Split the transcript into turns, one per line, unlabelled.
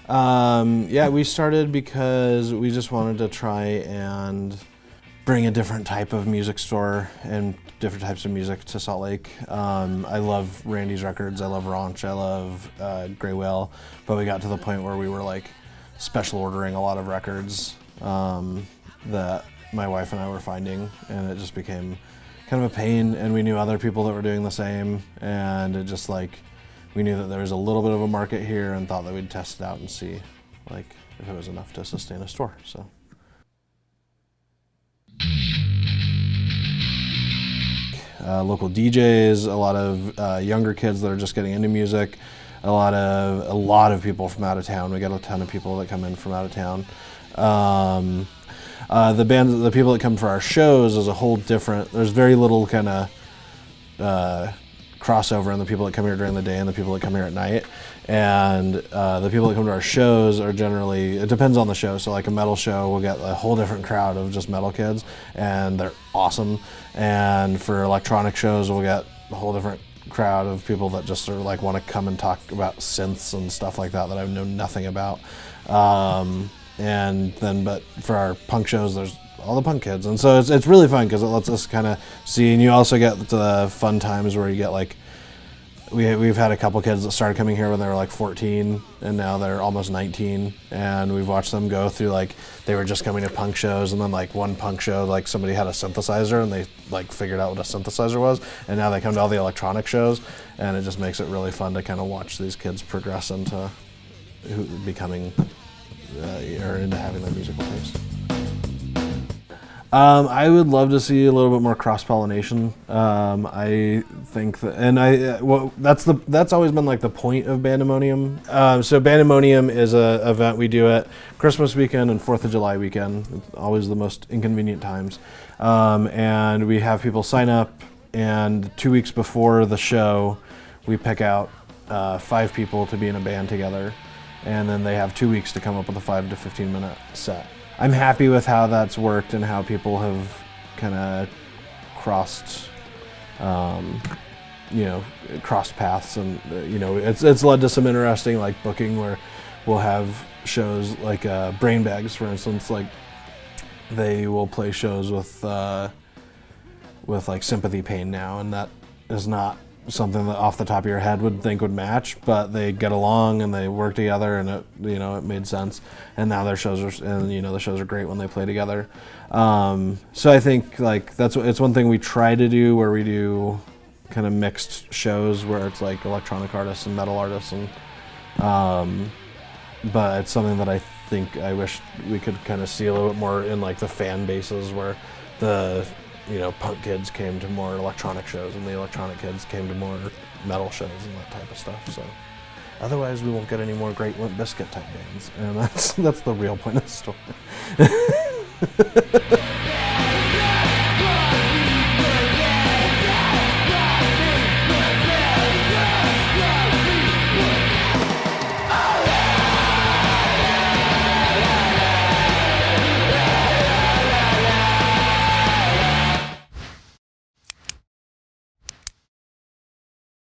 Yeah, we started because we just wanted to try and bring a different type of music store and different types of music to Salt Lake. I love Randy's records, I love Ranch, I love Grey Whale, but we got to the point where we were like special ordering a lot of records that my wife and I were finding, and it just became kind of a pain, and we knew other people that were doing the same, and it just like, we knew that there was a little bit of a market here and thought that we'd test it out and see like if it was enough to sustain a store. So. Local DJs, a lot of younger kids that are just getting into music, a lot of people from out of town. We get a ton of people that come in from out of town. The people that come for our shows is a whole different. There's very little kind of crossover in the people that come here during the day and the people that come here at night. And the people that come to our shows are generally, it depends on the show. So like a metal show, we'll get a whole different crowd of just metal kids, and they're awesome. And for electronic shows, we'll get a whole different crowd of people that just sort of like want to come and talk about synths and stuff like that I know nothing about. And then, but for our punk shows, there's all the punk kids, and so it's really fun because it lets us kind of see. And you also get the fun times where you get like, we've had a couple kids that started coming here when they were like 14, and now they're almost 19, and we've watched them go through, like, they were just coming to punk shows, and then like one punk show, like somebody had a synthesizer and they like figured out what a synthesizer was, and now they come to all the electronic shows, and it just makes it really fun to kind of watch these kids progress into becoming or into having their musical taste. I would love to see a little bit more cross-pollination. I think that, and that's always been like the point of Bandemonium. So Bandemonium is a event we do at Christmas weekend and 4th of July weekend. It's always the most inconvenient times. And we have people sign up, and 2 weeks before the show, we pick out 5 people to be in a band together, and then they have 2 weeks to come up with a 5 to 15 minute set. I'm happy with how that's worked and how people have kind of crossed, crossed paths, and it's led to some interesting like booking where we'll have shows like Brain Bags, for instance. Like they will play shows with like Sympathy Pain now, and that is not something that off the top of your head would think would match, but they get along and they work together, and it made sense. And now their shows the shows are great when they play together. So I think like it's one thing we try to do, where we do kind of mixed shows where it's like electronic artists and metal artists, and but it's something that I wish we could kind of see a little bit more in like the fan bases, where the punk kids came to more electronic shows, and the electronic kids came to more metal shows and that type of stuff. So, otherwise, we won't get any more great Limp Bizkit type bands, and that's the real point of the story.